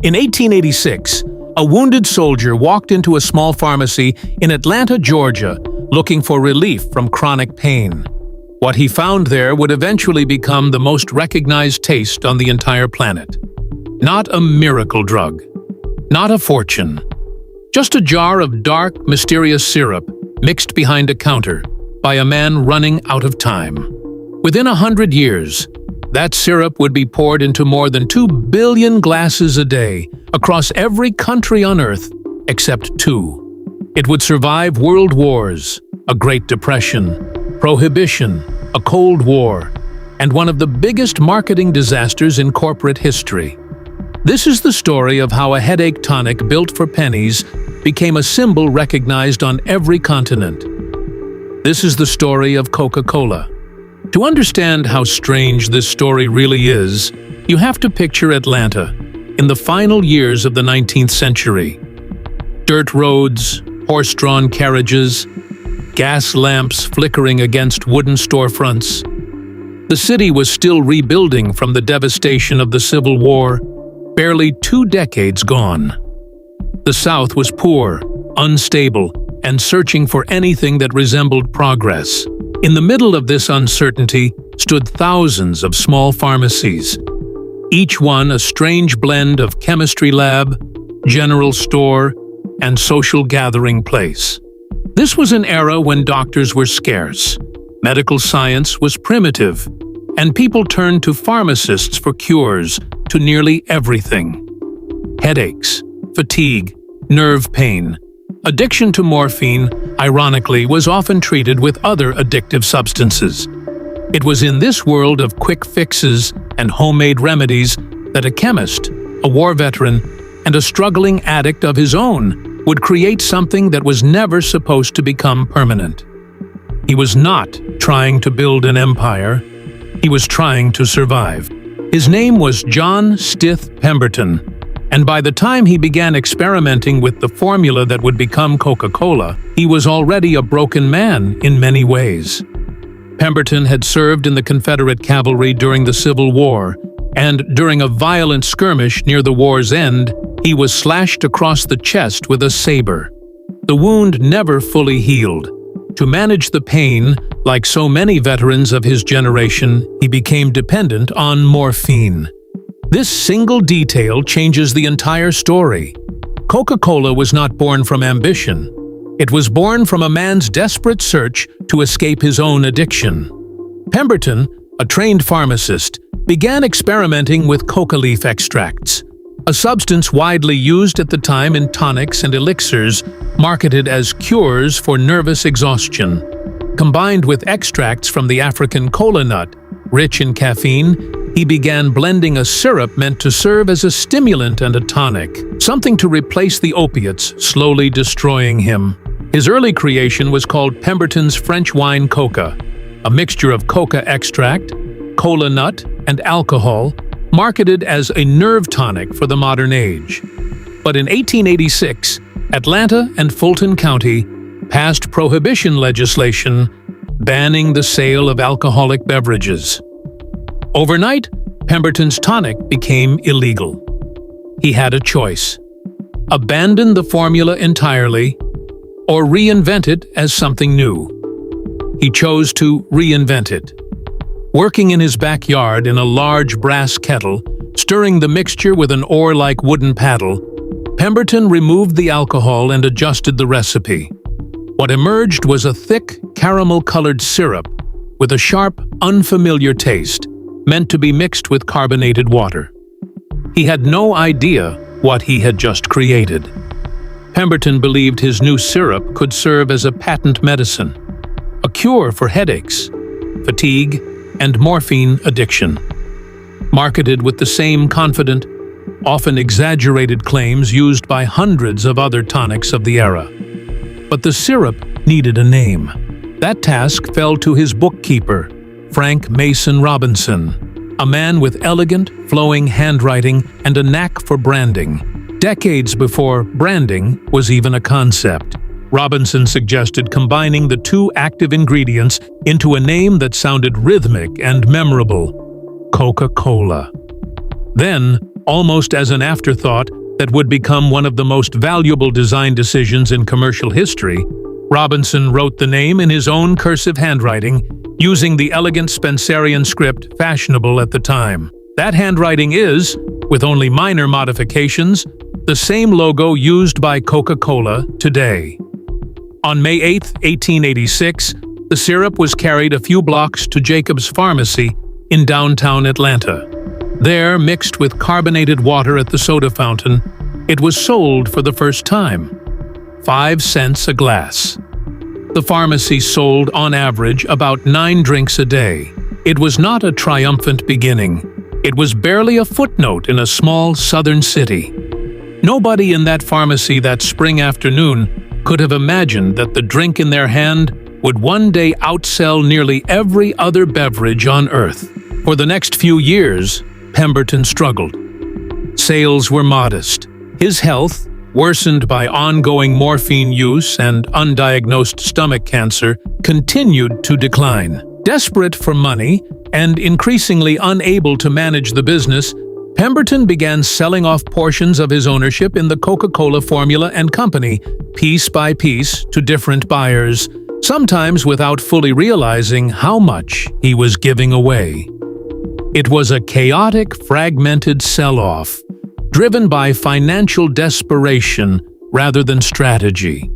In 1886, a wounded soldier walked into a small pharmacy in Atlanta, Georgia, looking for relief from chronic pain. What he found there would eventually become the most recognized taste on the entire planet. Not a miracle drug, not a fortune, just a jar of dark, mysterious syrup mixed behind a counter by a man running out of time. Within 100 years, that syrup would be poured into more than 2 billion glasses a day across every country on Earth except 2. It would survive world wars, a Great Depression, prohibition, a Cold War, and one of the biggest marketing disasters in corporate history. This is the story of how a headache tonic built for pennies became a symbol recognized on every continent. This is the story of Coca-Cola. To understand how strange this story really is, you have to picture Atlanta in the final years of the 19th century. Dirt roads, horse-drawn carriages, gas lamps flickering against wooden storefronts. The city was still rebuilding from the devastation of the Civil War, barely 2 decades gone. The South was poor, unstable, and searching for anything that resembled progress. In the middle of this uncertainty stood thousands of small pharmacies, each one a strange blend of chemistry lab, general store, and social gathering place. This was an era when doctors were scarce, medical science was primitive, and people turned to pharmacists for cures to nearly everything. Headaches, fatigue, nerve pain. Addiction to morphine, ironically, was often treated with other addictive substances. It was in this world of quick fixes and homemade remedies that a chemist, a war veteran, and a struggling addict of his own would create something that was never supposed to become permanent. He was not trying to build an empire. He was trying to survive. His name was John Stith Pemberton, and by the time he began experimenting with the formula that would become Coca-Cola, he was already a broken man in many ways. Pemberton had served in the Confederate cavalry during the Civil War, and during a violent skirmish near the war's end, he was slashed across the chest with a saber. The wound never fully healed. To manage the pain, like so many veterans of his generation, he became dependent on morphine. This single detail changes the entire story. Coca-Cola was not born from ambition. It was born from a man's desperate search to escape his own addiction. Pemberton, a trained pharmacist, began experimenting with coca leaf extracts, a substance widely used at the time in tonics and elixirs marketed as cures for nervous exhaustion. Combined with extracts from the African cola nut, rich in caffeine, he began blending a syrup meant to serve as a stimulant and a tonic, something to replace the opiates slowly destroying him. His early creation was called Pemberton's French wine coca, a mixture of coca extract, cola nut, and alcohol, marketed as a nerve tonic for the modern age. But in 1886, Atlanta and Fulton County passed prohibition legislation banning the sale of alcoholic beverages. Overnight, Pemberton's tonic became illegal. He had a choice: abandon the formula entirely or reinvent it as something new. He chose to reinvent it. Working in his backyard in a large brass kettle, stirring the mixture with an oar-like wooden paddle, Pemberton removed the alcohol and adjusted the recipe. What emerged was a thick, caramel-colored syrup with a sharp, unfamiliar taste, meant to be mixed with carbonated water. He had no idea what he had just created. Pemberton believed his new syrup could serve as a patent medicine, a cure for headaches, fatigue, and morphine addiction. Marketed with the same confident, often exaggerated claims used by hundreds of other tonics of the era. But the syrup needed a name. That task fell to his bookkeeper, Frank Mason Robinson, a man with elegant, flowing handwriting and a knack for branding. Decades before branding was even a concept, Robinson suggested combining the two active ingredients into a name that sounded rhythmic and memorable: Coca-Cola. Then, almost as an afterthought that would become one of the most valuable design decisions in commercial history, Robinson wrote the name in his own cursive handwriting, using the elegant Spencerian script fashionable at the time. That handwriting is, with only minor modifications, the same logo used by Coca-Cola today. On May 8, 1886, the syrup was carried a few blocks to Jacob's Pharmacy in downtown Atlanta. There, mixed with carbonated water at the soda fountain, it was sold for the first time. 5 cents a glass. The pharmacy sold, on average, about 9 drinks a day. It was not a triumphant beginning. It was barely a footnote in a small southern city. Nobody in that pharmacy that spring afternoon could have imagined that the drink in their hand would one day outsell nearly every other beverage on earth. For the next few years, Pemberton struggled. Sales were modest. His health, worsened by ongoing morphine use and undiagnosed stomach cancer, continued to decline. Desperate for money and increasingly unable to manage the business, Pemberton began selling off portions of his ownership in the Coca-Cola Formula and Company, piece by piece, to different buyers, sometimes without fully realizing how much he was giving away. It was a chaotic, fragmented sell-off, driven by financial desperation rather than strategy.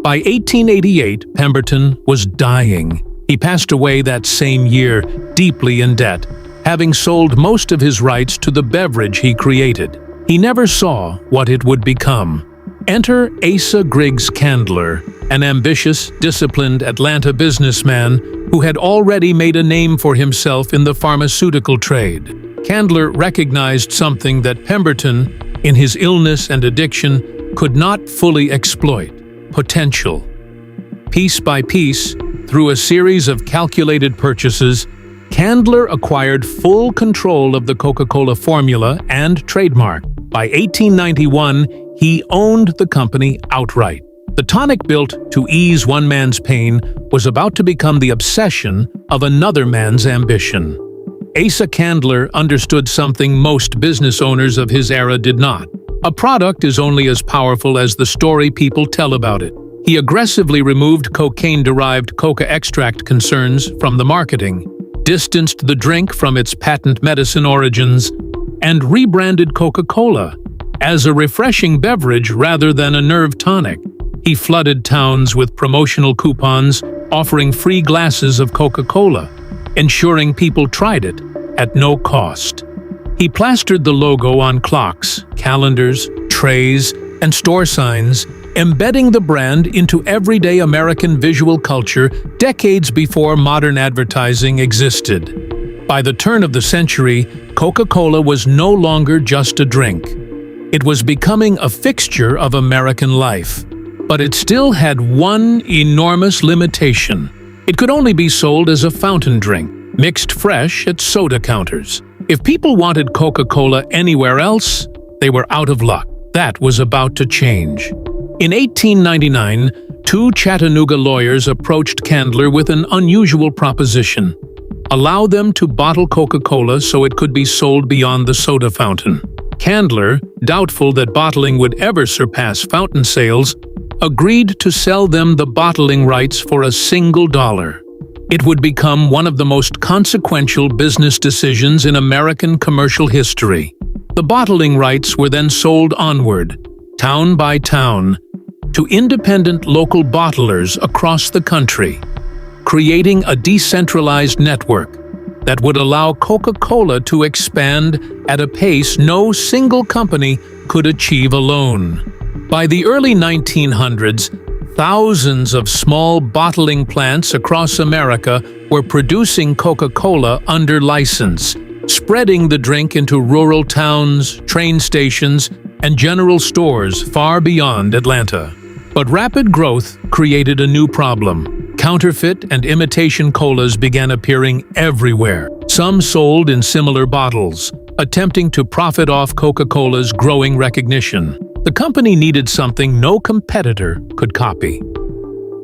By 1888, Pemberton was dying. He passed away that same year, deeply in debt, having sold most of his rights to the beverage he created. He never saw what it would become. Enter Asa Candler, an ambitious, disciplined Atlanta businessman who had already made a name for himself in the pharmaceutical trade. Candler recognized something that Pemberton, in his illness and addiction, could not fully exploit: potential. Piece by piece, through a series of calculated purchases, Candler acquired full control of the Coca-Cola formula and trademark. By 1891, he owned the company outright. The tonic built to ease one man's pain was about to become the obsession of another man's ambition. Asa Candler understood something most business owners of his era did not. A product is only as powerful as the story people tell about it. He aggressively removed cocaine-derived coca extract concerns from the marketing, distanced the drink from its patent medicine origins, and rebranded Coca-Cola as a refreshing beverage rather than a nerve tonic. He flooded towns with promotional coupons offering free glasses of Coca-Cola, ensuring people tried it at no cost. He plastered the logo on clocks, calendars, trays, and store signs, embedding the brand into everyday American visual culture decades before modern advertising existed. By the turn of the century, Coca-Cola was no longer just a drink. It was becoming a fixture of American life. But it still had one enormous limitation. It could only be sold as a fountain drink, mixed fresh at soda counters. If people wanted Coca-Cola anywhere else, they were out of luck. That was about to change. In 1899, 2 Chattanooga lawyers approached Candler with an unusual proposition: allow them to bottle Coca-Cola so it could be sold beyond the soda fountain. Candler, doubtful that bottling would ever surpass fountain sales, agreed to sell them the bottling rights for $1. It would become one of the most consequential business decisions in American commercial history. The bottling rights were then sold onward, town by town, to independent local bottlers across the country, creating a decentralized network that would allow Coca-Cola to expand at a pace no single company could achieve alone. By the early 1900s, thousands of small bottling plants across America were producing Coca-Cola under license, spreading the drink into rural towns, train stations, and general stores far beyond Atlanta. But rapid growth created a new problem. Counterfeit and imitation colas began appearing everywhere. Some sold in similar bottles, attempting to profit off Coca-Cola's growing recognition. The company needed something no competitor could copy.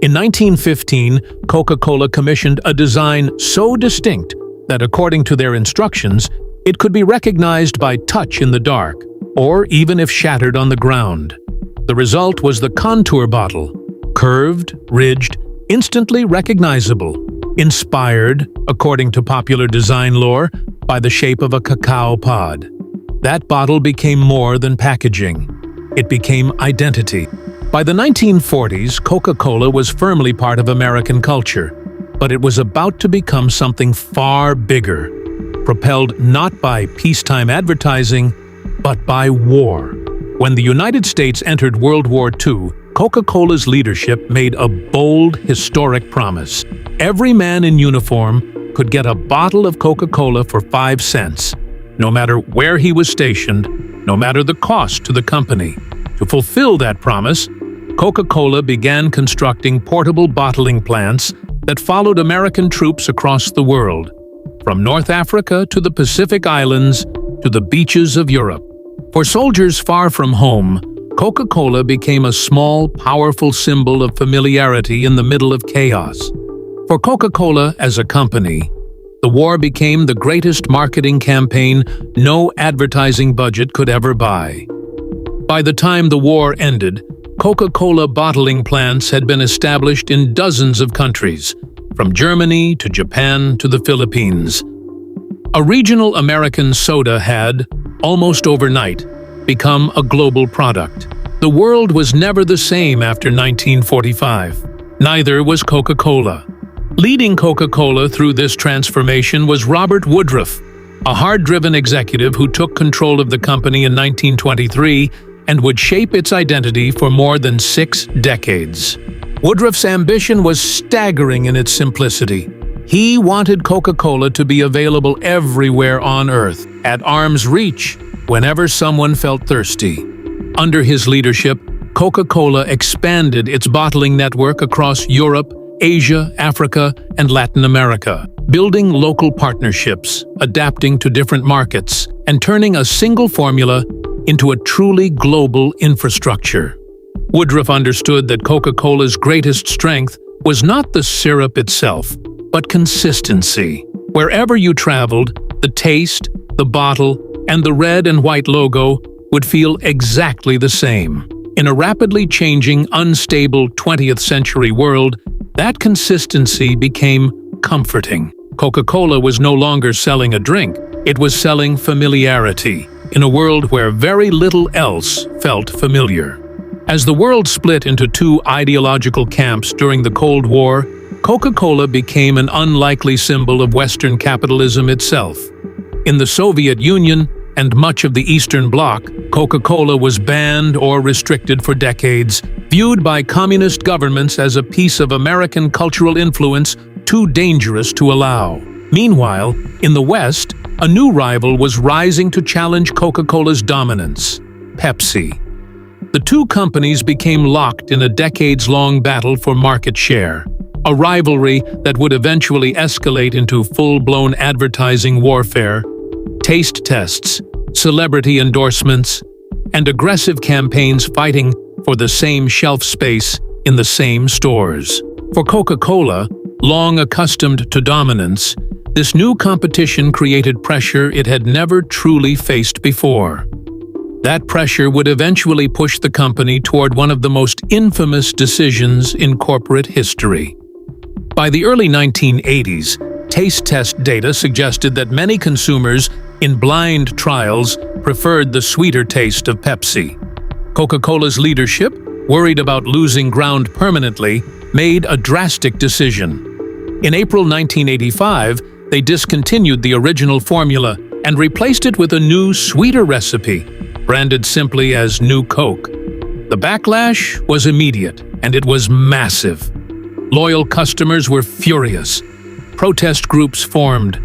In 1915, Coca-Cola commissioned a design so distinct that, according to their instructions, It could be recognized by touch in the dark, or even if shattered on the ground. The result was the contour bottle, curved, ridged, instantly recognizable, inspired, according to popular design lore, by the shape of a cacao pod. That bottle became more than packaging. It became identity. By the 1940s, Coca-Cola was firmly part of American culture, but it was about to become something far bigger, propelled not by peacetime advertising, but by war. When the United States entered World War II, Coca-Cola's leadership made a bold, historic promise. Every man in uniform could get a bottle of Coca-Cola for 5 cents, no matter where he was stationed, no matter the cost to the company. To fulfill that promise, Coca-Cola began constructing portable bottling plants that followed American troops across the world, from North Africa to the Pacific Islands to the beaches of Europe. For soldiers far from home, Coca-Cola became a small, powerful symbol of familiarity in the middle of chaos. For Coca-Cola as a company, the war became the greatest marketing campaign no advertising budget could ever buy. By the time the war ended, Coca-Cola bottling plants had been established in dozens of countries, from Germany to Japan to the Philippines. A regional American soda had, almost overnight, become a global product. The world was never the same after 1945. Neither was Coca-Cola. Leading Coca-Cola through this transformation was Robert Woodruff, a hard-driven executive who took control of the company in 1923 and would shape its identity for more than 6 decades. Woodruff's ambition was staggering in its simplicity. He wanted Coca-Cola to be available everywhere on Earth, at arm's reach, whenever someone felt thirsty. Under his leadership, Coca-Cola expanded its bottling network across Europe, Asia, Africa, and Latin America, building local partnerships, adapting to different markets, and turning a single formula into a truly global infrastructure. Woodruff understood that Coca-Cola's greatest strength was not the syrup itself, but consistency. Wherever you traveled, the taste, the bottle, and the red and white logo would feel exactly the same. In a rapidly changing, unstable 20th century world, that consistency became comforting. Coca-Cola was no longer selling a drink, it was selling familiarity, in a world where very little else felt familiar. As the world split into 2 ideological camps during the Cold War, Coca-Cola became an unlikely symbol of Western capitalism itself. In the Soviet Union and much of the Eastern Bloc, Coca-Cola was banned or restricted for decades, viewed by communist governments as a piece of American cultural influence too dangerous to allow. Meanwhile, in the West, a new rival was rising to challenge Coca-Cola's dominance: Pepsi. The 2 companies became locked in a decades-long battle for market share, a rivalry that would eventually escalate into full-blown advertising warfare, taste tests, celebrity endorsements, and aggressive campaigns fighting for the same shelf space in the same stores. For Coca-Cola, long accustomed to dominance, this new competition created pressure it had never truly faced before. That pressure would eventually push the company toward one of the most infamous decisions in corporate history. By the early 1980s, taste test data suggested that many consumers in blind trials preferred the sweeter taste of Pepsi. Coca-Cola's leadership, worried about losing ground permanently, made a drastic decision. In April 1985, they discontinued the original formula and replaced it with a new, sweeter recipe, branded simply as New Coke. The backlash was immediate, and it was massive. Loyal customers were furious. Protest groups formed.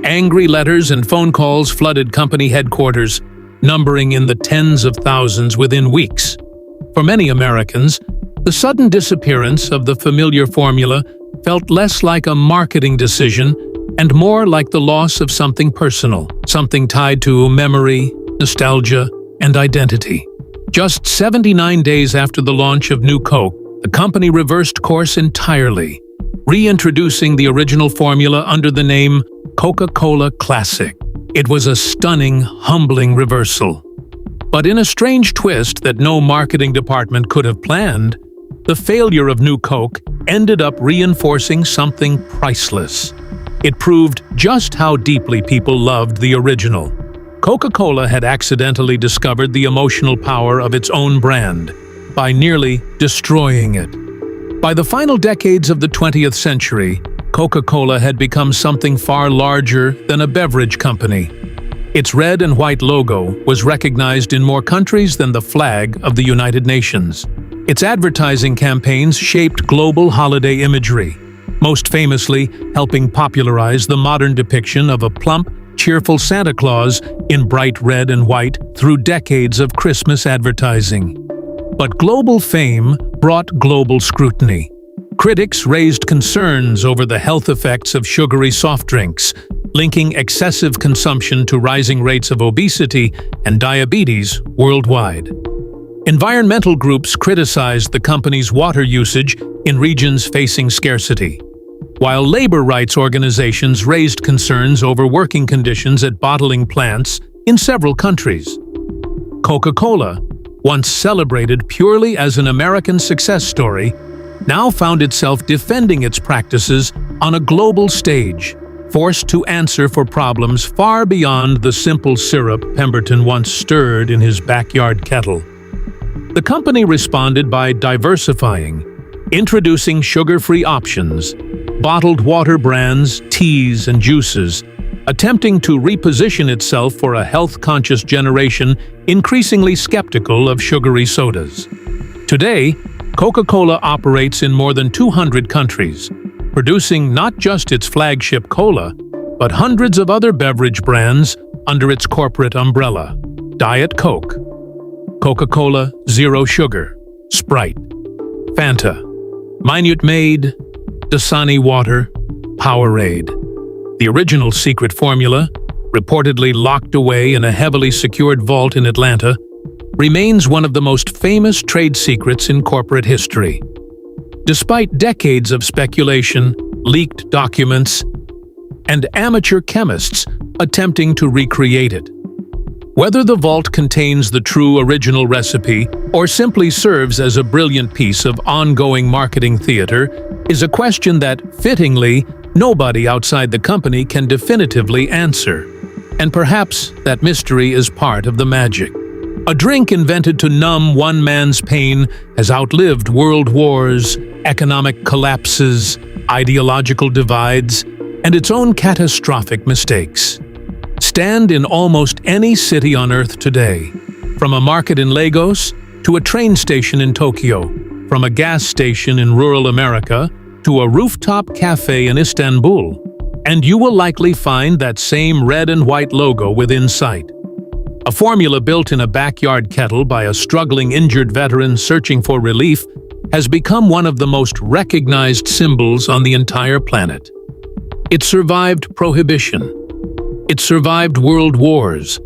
Angry letters and phone calls flooded company headquarters, numbering in the tens of thousands within weeks. For many Americans, the sudden disappearance of the familiar formula felt less like a marketing decision and more like the loss of something personal, something tied to memory, nostalgia, and identity. Just 79 days after the launch of New Coke, the company reversed course entirely, reintroducing the original formula under the name Coca-Cola Classic. It was a stunning, humbling reversal. But in a strange twist that no marketing department could have planned, the failure of New Coke ended up reinforcing something priceless. It proved just how deeply people loved the original. Coca-Cola had accidentally discovered the emotional power of its own brand by nearly destroying it. By the final decades of the 20th century, Coca-Cola had become something far larger than a beverage company. Its red and white logo was recognized in more countries than the flag of the United Nations. Its advertising campaigns shaped global holiday imagery, most famously helping popularize the modern depiction of a plump, cheerful Santa Claus in bright red and white through decades of Christmas advertising. But global fame brought global scrutiny. Critics raised concerns over the health effects of sugary soft drinks, linking excessive consumption to rising rates of obesity and diabetes worldwide. Environmental groups criticized the company's water usage in regions facing scarcity, while labor rights organizations raised concerns over working conditions at bottling plants in several countries. Coca-Cola, once celebrated purely as an American success story, now found itself defending its practices on a global stage, forced to answer for problems far beyond the simple syrup Pemberton once stirred in his backyard kettle. The company responded by diversifying, introducing sugar-free options, bottled water brands, teas, and juices, attempting to reposition itself for a health-conscious generation increasingly skeptical of sugary sodas. Today, Coca-Cola operates in more than 200 countries, producing not just its flagship cola, but hundreds of other beverage brands under its corporate umbrella. Diet Coke, Coca-Cola Zero Sugar, Sprite, Fanta, Minute Maid, Dasani Water, Powerade. The original secret formula, reportedly locked away in a heavily secured vault in Atlanta, remains one of the most famous trade secrets in corporate history. Despite decades of speculation, leaked documents, and amateur chemists attempting to recreate it. Whether the vault contains the true original recipe or simply serves as a brilliant piece of ongoing marketing theater is a question that, fittingly, nobody outside the company can definitively answer. And perhaps that mystery is part of the magic. A drink invented to numb one man's pain has outlived world wars, economic collapses, ideological divides, and its own catastrophic mistakes. Stand in almost any city on Earth today, from a market in Lagos to a train station in Tokyo, from a gas station in rural America to a rooftop cafe in Istanbul, and you will likely find that same red and white logo within sight. A formula built in a backyard kettle by a struggling injured veteran searching for relief has become one of the most recognized symbols on the entire planet. It survived prohibition. It survived world wars.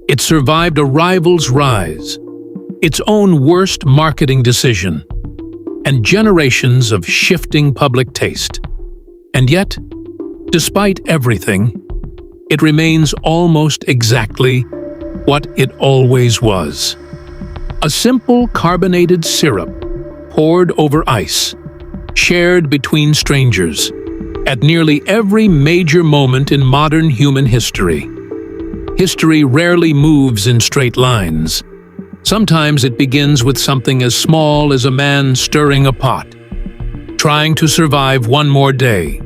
It survived a rival's rise, its own worst marketing decision, and generations of shifting public taste. And yet, despite everything, it remains almost exactly what it always was. A simple carbonated syrup poured over ice, shared between strangers, at nearly every major moment in modern human history. History rarely moves in straight lines. Sometimes it begins with something as small as a man stirring a pot, trying to survive one more day.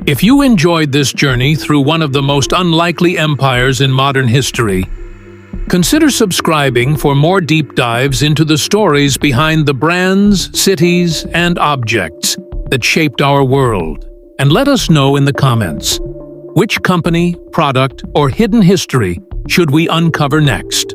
If you enjoyed this journey through one of the most unlikely empires in modern history, consider subscribing for more deep dives into the stories behind the brands, cities, and objects that shaped our world. And let us know in the comments, which company, product, or hidden history should we uncover next?